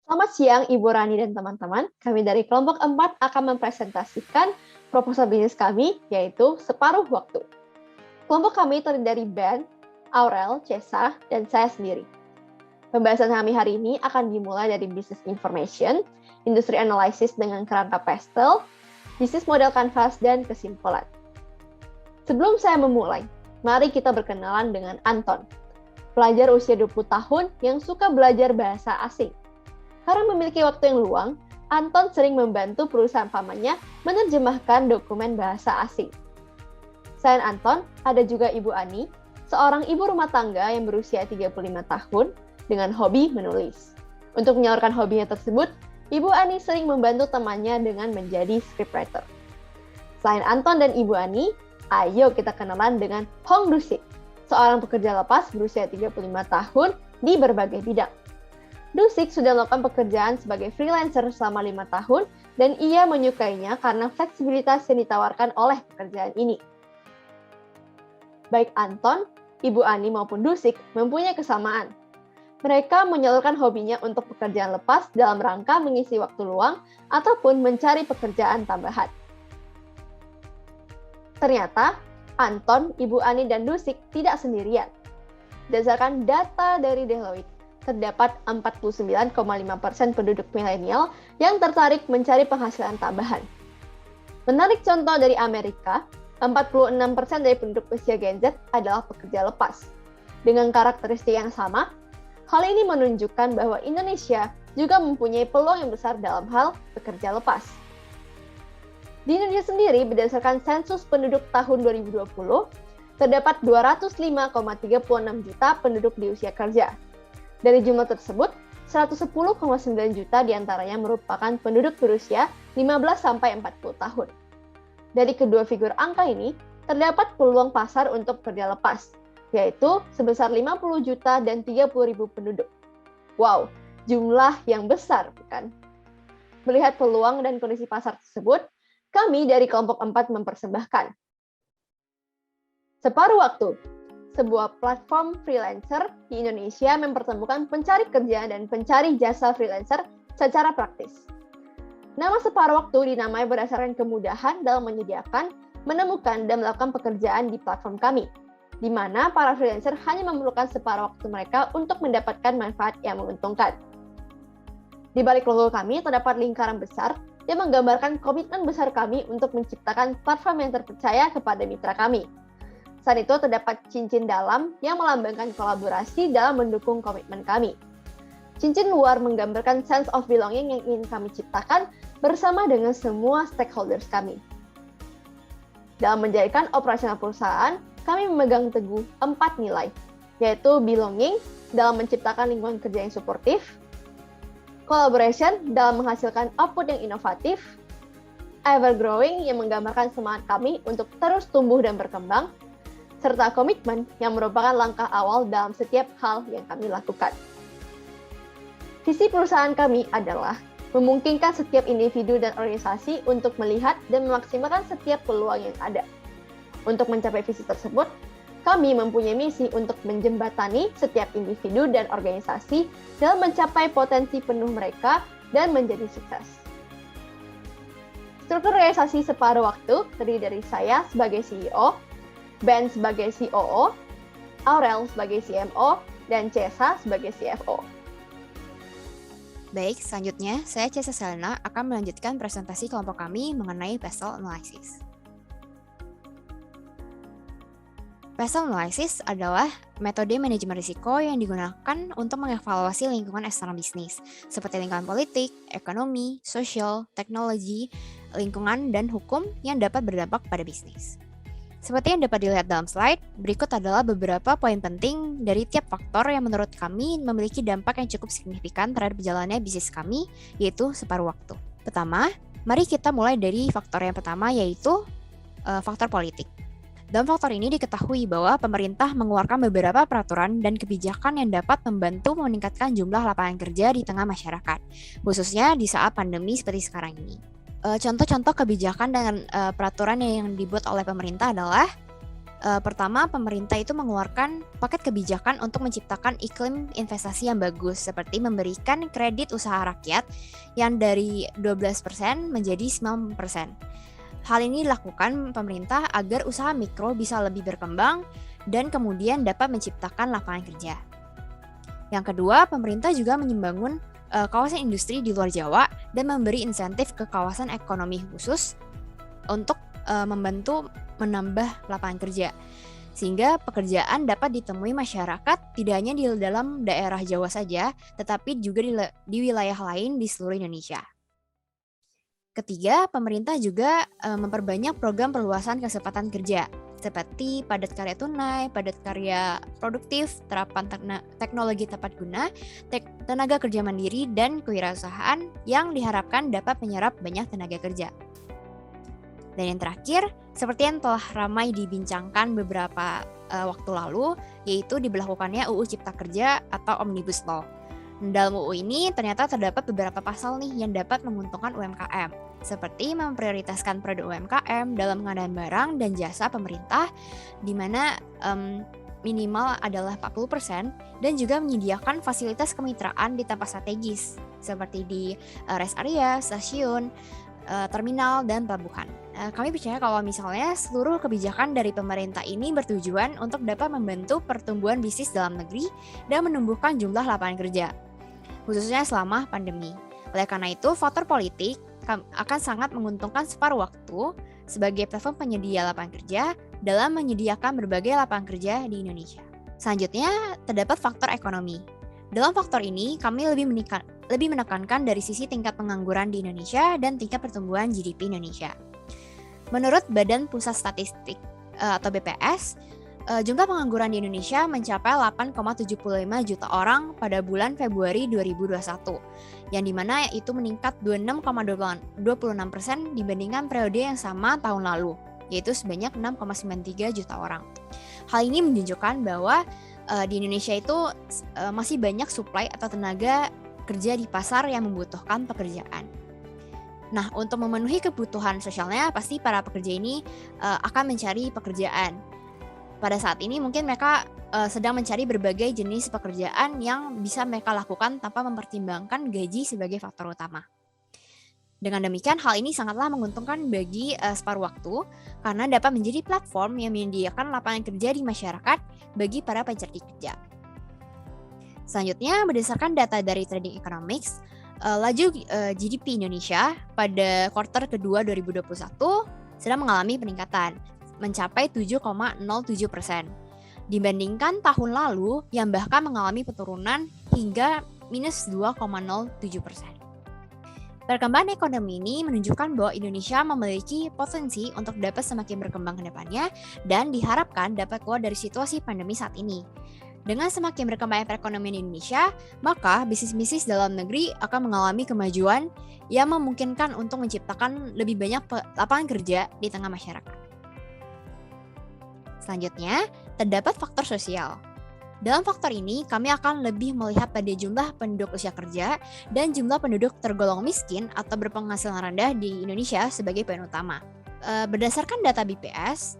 Selamat siang Ibu Rani dan teman-teman. Kami dari kelompok 4 akan mempresentasikan proposal bisnis kami, yaitu separuh waktu. Kelompok kami terdiri dari Ben, Aurel, Cesa, dan saya sendiri. Pembahasan kami hari ini akan dimulai dari business information, industri analysis dengan kerangka pastel, bisnis model kanvas, dan kesimpulan. Sebelum saya memulai, mari kita berkenalan dengan Anton, pelajar usia 20 tahun yang suka belajar bahasa asing. Karena memiliki waktu yang luang, Anton sering membantu perusahaan pamannya menerjemahkan dokumen bahasa asing. Selain Anton, ada juga Ibu Ani, seorang ibu rumah tangga yang berusia 35 tahun dengan hobi menulis. Untuk menyalurkan hobinya tersebut, Ibu Ani sering membantu temannya dengan menjadi scriptwriter. Selain Anton dan Ibu Ani, ayo kita kenalan dengan Hong Dusik, seorang pekerja lepas berusia 35 tahun di berbagai bidang. Dusik sudah melakukan pekerjaan sebagai freelancer selama 5 tahun dan ia menyukainya karena fleksibilitas yang ditawarkan oleh pekerjaan ini. Baik Anton, Ibu Ani maupun Dusik mempunyai kesamaan. Mereka menyalurkan hobinya untuk pekerjaan lepas dalam rangka mengisi waktu luang ataupun mencari pekerjaan tambahan. Ternyata, Anton, Ibu Ani, dan Dusik tidak sendirian. Berdasarkan data dari Deloitte, terdapat 49,5% penduduk milenial yang tertarik mencari penghasilan tambahan. Menarik contoh dari Amerika, 46% dari penduduk usia Gen Z adalah pekerja lepas. Dengan karakteristik yang sama, hal ini menunjukkan bahwa Indonesia juga mempunyai peluang yang besar dalam hal pekerja lepas. Di Indonesia sendiri, berdasarkan sensus penduduk tahun 2020, terdapat 205,36 juta penduduk di usia kerja. Dari jumlah tersebut, 110,9 juta diantaranya merupakan penduduk berusia 15-40 tahun. Dari kedua figur angka ini, terdapat peluang pasar untuk kerja lepas, yaitu sebesar 50 juta dan 30.000 penduduk. Wow, jumlah yang besar, bukan? Melihat peluang dan kondisi pasar tersebut, kami dari kelompok 4 mempersembahkan Separuh Waktu, sebuah platform freelancer di Indonesia mempertemukan pencari kerja dan pencari jasa freelancer secara praktis. Nama Separuh Waktu dinamai berdasarkan kemudahan dalam menyediakan, menemukan, dan melakukan pekerjaan di platform kami, di mana para freelancer hanya memerlukan separuh waktu mereka untuk mendapatkan manfaat yang menguntungkan. Di balik logo kami terdapat lingkaran besar yang menggambarkan komitmen besar kami untuk menciptakan platform yang terpercaya kepada mitra kami. Saat itu terdapat cincin dalam yang melambangkan kolaborasi dalam mendukung komitmen kami. Cincin luar menggambarkan sense of belonging yang ingin kami ciptakan bersama dengan semua stakeholders kami. Dalam menjalankan operasional perusahaan, kami memegang teguh 4 nilai, yaitu belonging dalam menciptakan lingkungan kerja yang suportif, collaboration dalam menghasilkan output yang inovatif, ever growing yang menggambarkan semangat kami untuk terus tumbuh dan berkembang, serta komitmen yang merupakan langkah awal dalam setiap hal yang kami lakukan. Visi perusahaan kami adalah memungkinkan setiap individu dan organisasi untuk melihat dan memaksimalkan setiap peluang yang ada. Untuk mencapai visi tersebut, kami mempunyai misi untuk menjembatani setiap individu dan organisasi dalam mencapai potensi penuh mereka dan menjadi sukses. Struktur organisasi Separuh Waktu terdiri dari saya sebagai CEO, Ben sebagai COO, Aurel sebagai CMO, dan Cesa sebagai CFO. Baik, selanjutnya saya Cesa Selena akan melanjutkan presentasi kelompok kami mengenai pastel analysis. Pastel analysis adalah metode manajemen risiko yang digunakan untuk mengevaluasi lingkungan eksternal bisnis, seperti lingkungan politik, ekonomi, sosial, teknologi, lingkungan, dan hukum yang dapat berdampak pada bisnis. Seperti yang dapat dilihat dalam slide, berikut adalah beberapa poin penting dari tiap faktor yang menurut kami memiliki dampak yang cukup signifikan terhadap jalannya bisnis kami, yaitu separuh waktu. Pertama, mari kita mulai dari faktor yang pertama, yaitu faktor politik. Dalam faktor ini diketahui bahwa pemerintah mengeluarkan beberapa peraturan dan kebijakan yang dapat membantu meningkatkan jumlah lapangan kerja di tengah masyarakat, khususnya di saat pandemi seperti sekarang ini. Contoh-contoh kebijakan dan peraturan yang dibuat oleh pemerintah adalah Pertama, pemerintah itu mengeluarkan paket kebijakan untuk menciptakan iklim investasi yang bagus, seperti memberikan kredit usaha rakyat yang dari 12% menjadi 9%. Hal ini dilakukan pemerintah agar usaha mikro bisa lebih berkembang dan kemudian dapat menciptakan lapangan kerja. Yang kedua, pemerintah juga membangun kawasan industri di luar Jawa dan memberi insentif ke kawasan ekonomi khusus untuk membantu menambah lapangan kerja, sehingga pekerjaan dapat ditemui masyarakat tidak hanya di dalam daerah Jawa saja, tetapi juga di wilayah lain di seluruh Indonesia. Ketiga, pemerintah juga memperbanyak program perluasan kesempatan kerja, seperti padat karya tunai, padat karya produktif, terapan teknologi tepat guna, tenaga kerja mandiri, dan kewirausahaan yang diharapkan dapat menyerap banyak tenaga kerja. Dan yang terakhir, seperti yang telah ramai dibincangkan beberapa waktu lalu, yaitu diberlakukannya UU Cipta Kerja atau Omnibus Law. Dalam UU ini ternyata terdapat beberapa pasal nih yang dapat menguntungkan UMKM, seperti memprioritaskan produk UMKM dalam pengadaan barang dan jasa pemerintah, di mana minimal adalah 40%, dan juga menyediakan fasilitas kemitraan di tempat strategis, seperti di rest area, stasiun, terminal, dan pelabuhan. Kami percaya kalau misalnya seluruh kebijakan dari pemerintah ini bertujuan untuk dapat membantu pertumbuhan bisnis dalam negeri dan menumbuhkan jumlah lapangan kerja, khususnya selama pandemi. Oleh karena itu, faktor politik akan sangat menguntungkan separuh waktu sebagai platform penyedia lapangan kerja dalam menyediakan berbagai lapangan kerja di Indonesia. Selanjutnya, terdapat faktor ekonomi. Dalam faktor ini, kami lebih menekankan dari sisi tingkat pengangguran di Indonesia dan tingkat pertumbuhan GDP Indonesia. Menurut Badan Pusat Statistik atau BPS, jumlah pengangguran di Indonesia mencapai 8,75 juta orang pada bulan Februari 2021, yang dimana itu meningkat 26,26% dibandingkan periode yang sama tahun lalu, yaitu sebanyak 6,93 juta orang. Hal ini menunjukkan bahwa di Indonesia itu masih banyak suplai atau tenaga kerja di pasar yang membutuhkan pekerjaan. Nah, untuk memenuhi kebutuhan sosialnya, pasti para pekerja ini akan mencari pekerjaan. Pada saat ini mungkin mereka sedang mencari berbagai jenis pekerjaan yang bisa mereka lakukan tanpa mempertimbangkan gaji sebagai faktor utama. Dengan demikian, hal ini sangatlah menguntungkan bagi separuh waktu karena dapat menjadi platform yang menyediakan lapangan kerja di masyarakat bagi para pencari kerja. Selanjutnya, berdasarkan data dari Trading Economics, laju GDP Indonesia pada kuartal kedua 2021 sedang mengalami peningkatan, mencapai 7,07% dibandingkan tahun lalu yang bahkan mengalami penurunan hingga minus 2,07%. Perkembangan ekonomi ini menunjukkan bahwa Indonesia memiliki potensi untuk dapat semakin berkembang ke depannya dan diharapkan dapat keluar dari situasi pandemi saat ini. Dengan semakin berkembangnya perekonomian Indonesia, maka bisnis-bisnis dalam negeri akan mengalami kemajuan yang memungkinkan untuk menciptakan lebih banyak lapangan kerja di tengah masyarakat. Selanjutnya, terdapat faktor sosial. Dalam faktor ini, kami akan lebih melihat pada jumlah penduduk usia kerja dan jumlah penduduk tergolong miskin atau berpenghasilan rendah di Indonesia sebagai poin utama. Berdasarkan data BPS,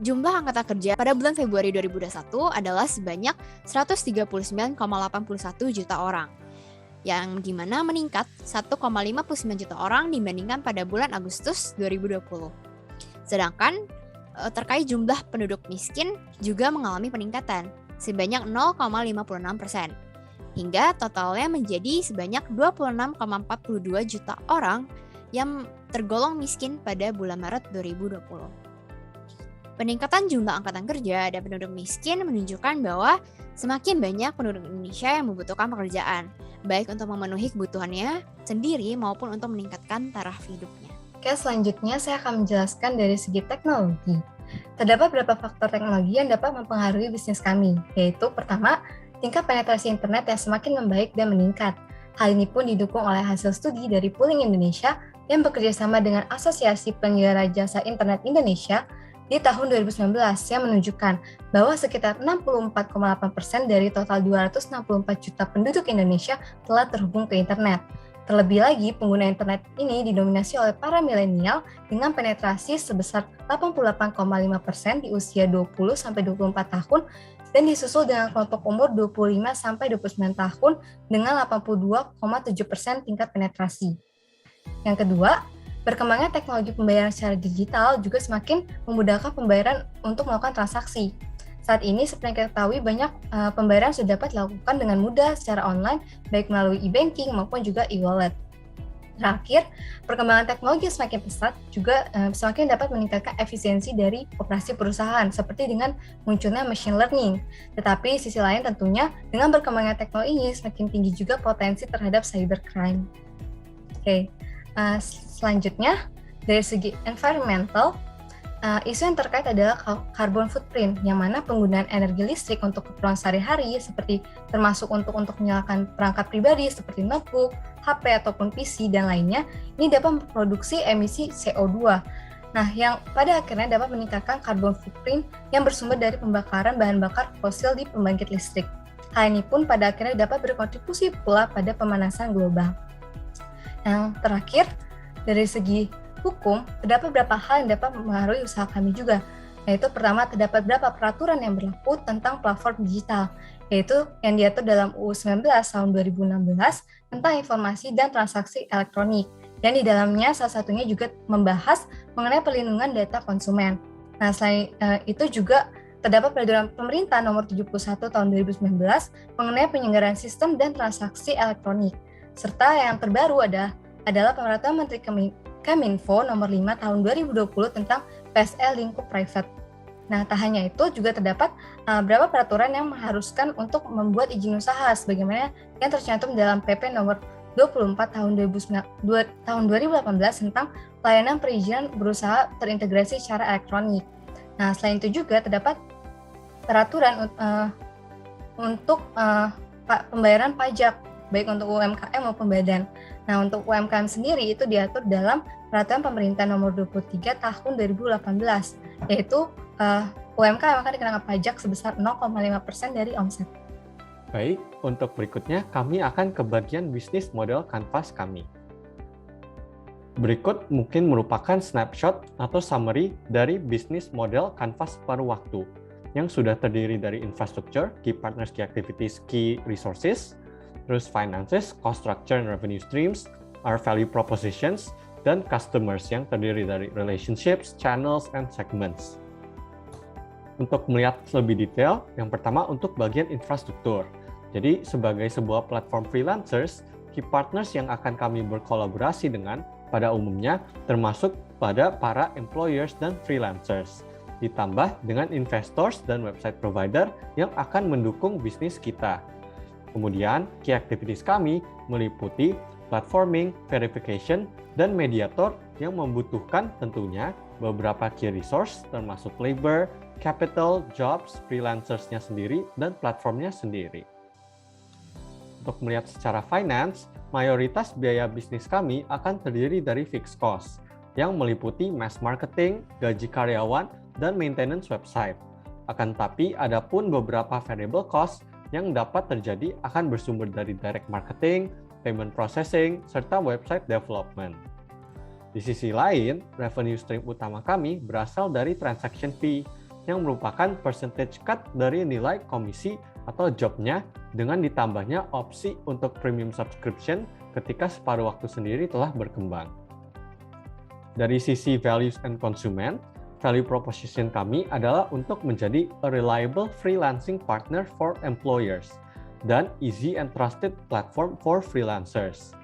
jumlah angkatan kerja pada bulan Februari 2021 adalah sebanyak 139,81 juta orang, yang dimana meningkat 1,59 juta orang dibandingkan pada bulan Agustus 2020. Sedangkan terkait jumlah penduduk miskin juga mengalami peningkatan sebanyak 0,56%, hingga totalnya menjadi sebanyak 26,42 juta orang yang tergolong miskin pada bulan Maret 2020. Peningkatan jumlah angkatan kerja dan penduduk miskin menunjukkan bahwa semakin banyak penduduk Indonesia yang membutuhkan pekerjaan, baik untuk memenuhi kebutuhannya sendiri maupun untuk meningkatkan taraf hidupnya. Oke, selanjutnya saya akan menjelaskan dari segi teknologi. Terdapat beberapa faktor teknologi yang dapat mempengaruhi bisnis kami, yaitu pertama, tingkat penetrasi internet yang semakin membaik dan meningkat. Hal ini pun didukung oleh hasil studi dari Pooling Indonesia yang bekerja sama dengan Asosiasi Penyelenggara Jasa Internet Indonesia di tahun 2019 yang menunjukkan bahwa sekitar 64,8% dari total 264 juta penduduk Indonesia telah terhubung ke internet. Terlebih lagi, pengguna internet ini didominasi oleh para milenial dengan penetrasi sebesar 88,5% di usia 20-24 tahun dan disusul dengan kelompok umur 25-29 tahun dengan 82,7% tingkat penetrasi. Yang kedua, berkembangnya teknologi pembayaran secara digital juga semakin memudahkan pembayaran untuk melakukan transaksi. Saat ini, seperti yang kita ketahui, banyak pembayaran sudah dapat dilakukan dengan mudah secara online, baik melalui e-banking maupun juga e-wallet. Terakhir, perkembangan teknologi semakin pesat juga semakin dapat meningkatkan efisiensi dari operasi perusahaan, seperti dengan munculnya machine learning. Tetapi sisi lain tentunya, dengan berkembangnya teknologi ini semakin tinggi juga potensi terhadap cybercrime. Selanjutnya, dari segi environmental, isu yang terkait adalah carbon footprint, yang mana penggunaan energi listrik untuk keperluan sehari-hari, seperti termasuk untuk menyalakan perangkat pribadi seperti notebook, HP ataupun PC dan lainnya, ini dapat memproduksi emisi CO2. Nah, yang pada akhirnya dapat meningkatkan carbon footprint yang bersumber dari pembakaran bahan bakar fosil di pembangkit listrik. Hal ini pun pada akhirnya dapat berkontribusi pula pada pemanasan global. Yang terakhir, dari segi hukum, terdapat beberapa hal yang dapat mempengaruhi usaha kami juga, yaitu pertama, terdapat beberapa peraturan yang berlaku tentang platform digital, yaitu yang diatur dalam UU 19 tahun 2016 tentang informasi dan transaksi elektronik, dan di dalamnya salah satunya juga membahas mengenai perlindungan data konsumen. Nah, selain itu juga terdapat peraturan pemerintah nomor 71 tahun 2019 mengenai penyelenggaraan sistem dan transaksi elektronik, serta yang terbaru adalah peraturan Menteri Kominfo nomor 5 tahun 2020 tentang PSL lingkup private. Nah, tak hanya itu, juga terdapat beberapa peraturan yang mengharuskan untuk membuat izin usaha sebagaimana yang tercantum dalam PP nomor 24 tahun 2018 tentang pelayanan perizinan berusaha terintegrasi secara elektronik. Nah, selain itu juga terdapat peraturan untuk pembayaran pajak, baik untuk UMKM maupun badan. Nah, untuk UMKM sendiri itu diatur dalam Peraturan Pemerintah Nomor 23 Tahun 2018, yaitu UMKM akan dikenakan pajak sebesar 0,5% dari omset. Baik, untuk berikutnya kami akan ke bagian bisnis model kanvas kami. Berikut mungkin merupakan snapshot atau summary dari bisnis model kanvas paruh waktu yang sudah terdiri dari infrastructure, key partners, key activities, key resources, terus finances, cost structure and revenue streams, our value propositions, dan customers yang terdiri dari relationships, channels, and segments. Untuk melihat lebih detail, yang pertama untuk bagian infrastruktur. Jadi sebagai sebuah platform freelancers, key partners yang akan kami berkolaborasi dengan pada umumnya termasuk pada para employers dan freelancers, ditambah dengan investors dan website provider yang akan mendukung bisnis kita. Kemudian, key activities kami meliputi platforming, verification, dan mediator yang membutuhkan tentunya beberapa key resource termasuk labor, capital, jobs, freelancers-nya sendiri, dan platformnya sendiri. Untuk melihat secara finance, mayoritas biaya bisnis kami akan terdiri dari fixed cost yang meliputi mass marketing, gaji karyawan, dan maintenance website. Akan tetapi, ada pun beberapa variable cost yang dapat terjadi akan bersumber dari direct marketing, payment processing, serta website development. Di sisi lain, revenue stream utama kami berasal dari transaction fee, yang merupakan percentage cut dari nilai komisi atau jobnya dengan ditambahnya opsi untuk premium subscription ketika separuh waktu sendiri telah berkembang. Dari sisi values and consumer, value proposition kami adalah untuk menjadi a reliable freelancing partner for employers dan easy and trusted platform for freelancers.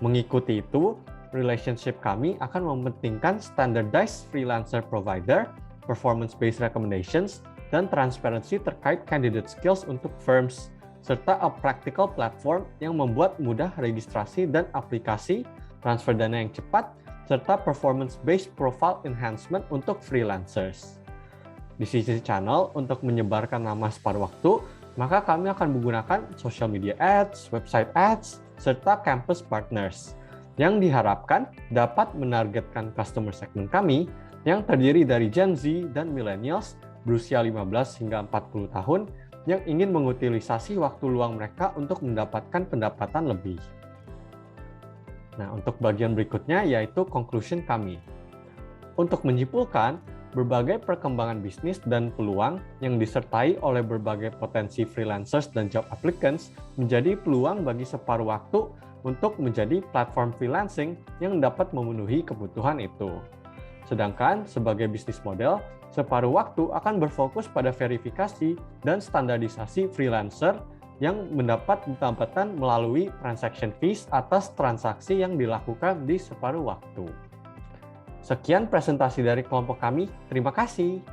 Mengikuti itu, relationship kami akan mementingkan standardized freelancer provider, performance-based recommendations, dan transparansi terkait candidate skills untuk firms, serta a practical platform yang membuat mudah registrasi dan aplikasi, transfer dana yang cepat, serta performance-based profile enhancement untuk freelancers. Di sisi channel, untuk menyebarkan nama separuh waktu, maka kami akan menggunakan social media ads, website ads, serta campus partners, yang diharapkan dapat menargetkan customer segment kami yang terdiri dari Gen Z dan millennials berusia 15 hingga 40 tahun yang ingin mengutilisasi waktu luang mereka untuk mendapatkan pendapatan lebih. Nah, untuk bagian berikutnya yaitu conclusion kami. Untuk menyimpulkan, berbagai perkembangan bisnis dan peluang yang disertai oleh berbagai potensi freelancers dan job applicants menjadi peluang bagi separuh waktu untuk menjadi platform freelancing yang dapat memenuhi kebutuhan itu. Sedangkan sebagai bisnis model, separuh waktu akan berfokus pada verifikasi dan standarisasi freelancer yang mendapat pendapatan melalui transaction fees atas transaksi yang dilakukan di separuh waktu. Sekian presentasi dari kelompok kami. Terima kasih.